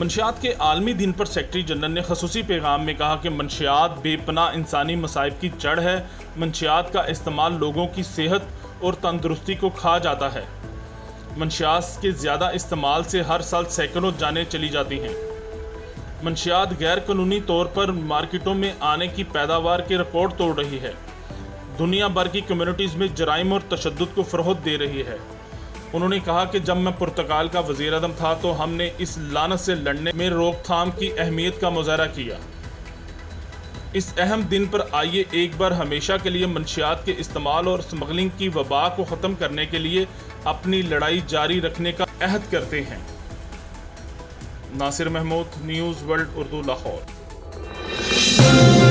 منشیات کے عالمی دن پر سیکرٹری جنرل نے خصوصی پیغام میں کہا کہ منشیات بے پناہ انسانی مصائب کی جڑ ہے۔ منشیات کا استعمال لوگوں کی صحت اور تندرستی کو کھا جاتا ہے۔ منشیات کے زیادہ استعمال سے ہر سال سینکڑوں جانیں چلی جاتی ہیں۔ منشیات غیر قانونی طور پر مارکیٹوں میں آنے کی پیداوار کے ریکارڈ توڑ رہی ہے، دنیا بھر کی کمیونٹیز میں جرائم اور تشدد کو فروغ دے رہی ہے۔ انہوں نے کہا کہ جب میں پرتگال کا وزیر اعظم تھا تو ہم نے اس لعنت سے لڑنے میں روک تھام کی اہمیت کا مظاہرہ کیا۔ اس اہم دن پر آئیے ایک بار ہمیشہ کے لیے منشیات کے استعمال اور اسمگلنگ کی وبا کو ختم کرنے کے لیے اپنی لڑائی جاری رکھنے کا عہد کرتے ہیں۔ ناصر محمود، نیوز ورلڈ اردو، لاہور۔